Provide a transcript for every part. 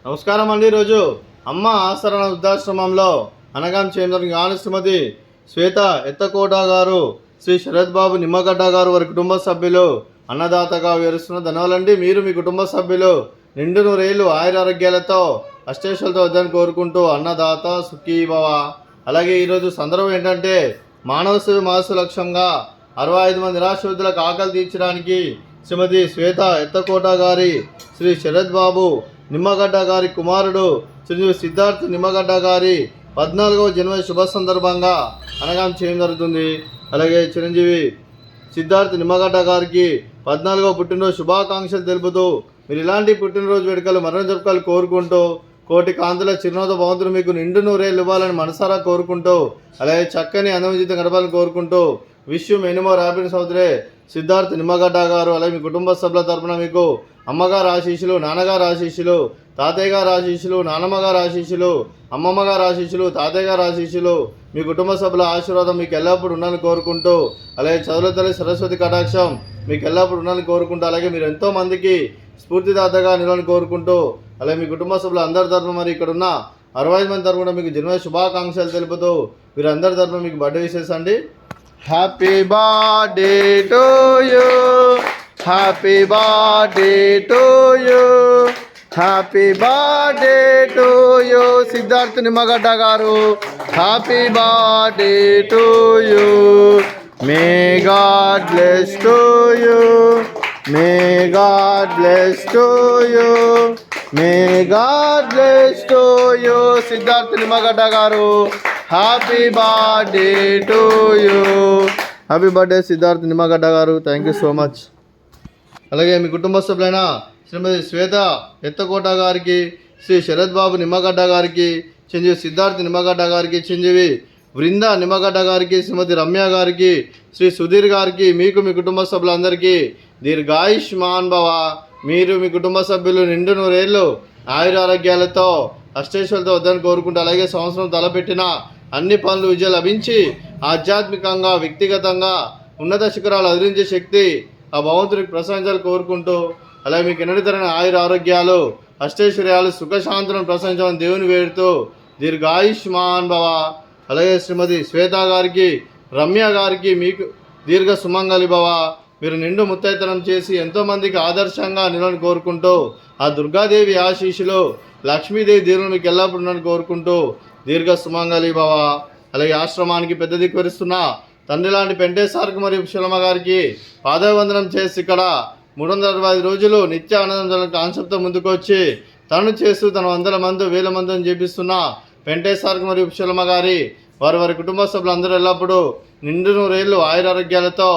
నమస్కారం అండి. ఈరోజు అమ్మ ఆసరణ వృద్ధాశ్రమంలో అనగాం చేంద్ర శ్రీమతి శ్వేత ఎత్తకోట గారు, శ్రీ శరత్ బాబు నిమ్మగడ్డ గారు వారి కుటుంబ సభ్యులు అన్నదాతగా వివరిస్తున్న ధన్యవాదాలండి. మీరు మీ కుటుంబ సభ్యులు నిండు నూరేళ్లు ఆయురారోగ్యాలతో అష్టేశ్వలతో వద్దని కోరుకుంటూ అన్నదాత సుఖీభవ. అలాగే ఈరోజు సందర్భం ఏంటంటే మానవ సేవ మాసు లక్ష్యంగా 65 మంది నిరాశ్రితులకు ఆకలి తీర్చడానికి శ్రీమతి శ్వేత ఎత్తకోట గారి, శ్రీ శరత్ బాబు నిమ్మగడ్డ గారి కుమారుడు చిరంజీవి సిద్ధార్థ్ నిమ్మగడ్డ గారి 14వ జన్మదిన శుభ సందర్భంగా అనగాం చేయడం జరుగుతుంది. అలాగే చిరంజీవి సిద్ధార్థ్ నిమ్మగడ్డ గారికి 14వ పుట్టినరోజు శుభాకాంక్షలు తెలుపుతూ మీరు ఇలాంటి పుట్టినరోజు వేడుకలు మరణ జరుపుకలు కోరుకుంటూ కోటి కాంతుల చిరునవ్వుతో భగవంతుడు మీకు నిండు నూరేళ్ళు ఇవ్వాలని మనసారా కోరుకుంటూ అలాగే చక్కని అందవిజితం గడపాలని కోరుకుంటూ విష్ మెనీ మోర్ హ్యాపీనెస్ అవుతురే సిద్ధార్థ్ నిమ్మగడ్డ గారు. అలాగే మీ కుటుంబ సభ్యుల తరఫున మీకు అమ్మగారు ఆశీస్సులు, నాన్నగారు ఆశీస్సులు, తాతయ్య గారు ఆశీస్సులు, నాన్నమ్మ గారు ఆశీస్సులు, అమ్మమ్మ గారు ఆశీస్సులు, తాతయ్య గారు ఆశీస్సులు, మీ కుటుంబ సభ్యుల ఆశీర్వాదం మీకు ఎల్లప్పుడూ ఉండాలని కోరుకుంటూ అలాగే చదువుల తల్లి సరస్వతి కటాక్షం మీకు ఎల్లప్పుడూ ఉండాలని కోరుకుంటూ అలాగే మీరు ఎంతో మందికి స్ఫూర్తిదాతగా నిలవాలని కోరుకుంటూ అలాగే మీ కుటుంబ సభ్యులు అందరి తరఫున మరి ఇక్కడ ఉన్న 65 మంది తరఫున మీకు జన్మదిన శుభాకాంక్షలు తెలుపుతూ మీరు అందరి తరఫున మీకు బర్త్డే విషెస్ అండి. Happy birthday to you, happy birthday to you, happy birthday to you Siddharth Nimmagadda garu. Happy birthday to you, may God bless to you, may God bless to you, may God bless to you Siddharth Nimmagadda garu. Happy birthday to you. Happy birthday Siddharth Nimmagadda garu. Thank you so much. అలాగే మీ కుటుంబ సభ్యులైన శ్రీమతి శ్వేత ఎత్తకోట గారికి, శ్రీ శరత్ బాబు నిమ్మగడ్డ గారికి, చిరంజీవి సిద్ధార్థ్ నిమ్మగడ్డ గారికి, చిరంజీవి బృంద నిమ్మగడ్డ గారికి, శ్రీమతి రమ్య గారికి, శ్రీ సుధీర్ గారికి, మీకు మీ కుటుంబ సభ్యులందరికీ దీర్ఘాయుష్మాన్ భవ. మీరు మీ కుటుంబ సభ్యులు నిండు నూరేళ్ళు ఆయురారోగ్యాలతో అష్టేశ్వలతో వద్దని కోరుకుంటూ అలాగే సంవత్సరం తలపెట్టిన అన్ని పనులు విజయం లభించి ఆధ్యాత్మికంగా వ్యక్తిగతంగా ఉన్నత శిఖరాలు అదిరించే శక్తి ఆ భగవంతుడికి ప్రశంసాలు కోరుకుంటూ అలాగే మీకు ఎన్నడితరమైన ఆయుర ఆరోగ్యాలు అష్టైశ్వర్యాలు సుఖశాంతులను ప్రశంసాలని దేవుని వేడుతూ దీర్ఘాయుష్మాన్ భవ. అలాగే శ్రీమతి శ్వేత గారికి, రమ్య గారికి మీకు దీర్ఘ సుమంగళి భవ. మీరు నిండు ముత్తైతనం చేసి ఎంతోమందికి ఆదర్శంగా నిలవని కోరుకుంటూ ఆ దుర్గాదేవి ఆశీస్సులు లక్ష్మీదేవి దేవుని మీకు ఎల్లప్పుడు ఉన్నాను కోరుకుంటూ దీర్ఘ సుమంగళి భవ. అలాగే ఆశ్రమానికి పెద్ద దిక్కువరిస్తున్న తండ్రి లాంటి పెంటేశ్వరకు మరియు శిలమ్మ గారికి పాదవందనం చేసి ఇక్కడ 365 రోజులు నిత్య ఆనందం కాన్సెప్ట్తో ముందుకు వచ్చి తను చేస్తూ తన 100 మంది 1000 మందిని చేపిస్తున్న పెంటేశ్వరకు మరియు శిలమ్మ గారి వారి కుటుంబ సభ్యులందరూ ఎల్లప్పుడూ నిండు నూరేళ్ళు ఆయురారోగ్యాలతో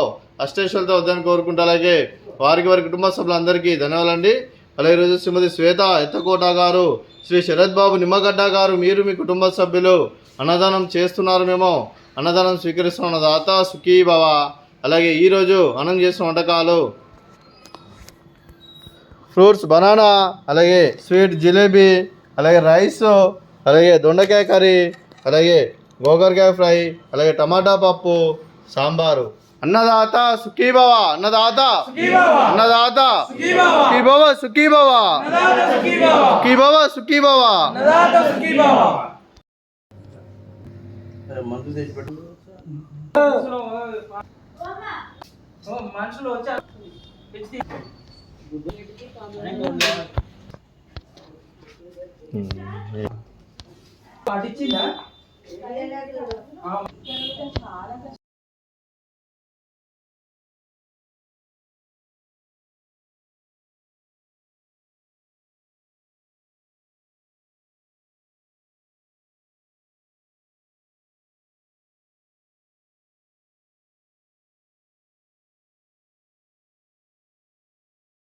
అష్టేశ్వలతో వద్దని కోరుకుంటూ అలాగే వారి కుటుంబ సభ్యులందరికీ ధన్యవాదాలండి. అలాగే ఈరోజు శ్రీమతి శ్వేత ఎత్తకోట గారు, శ్రీ శరత్ బాబు నిమ్మగడ్డ గారు, మీరు మీ కుటుంబ సభ్యులు అన్నదానం చేస్తున్నారు, మేము అన్నదానం స్వీకరిస్తున్న దాత సుఖీభవ. అలాగే ఈరోజు అన్నం చేసిన వంటకాలు ఫ్రూట్స్ బనానా, అలాగే స్వీట్ జిలేబీ, అలాగే రైస్, అలాగే దొండకాయ కర్రీ, అలాగే గోకరకాయ ఫ్రై, అలాగే టమాటా పప్పు, సాంబారు. అన్నదాత సుఖీభవ, అన్నదాత అన్నదాత సుఖీభవ, సుఖీభవ సుఖీభవ, సుఖీభవ. మనుషులు వచ్చారు పట్టించిందా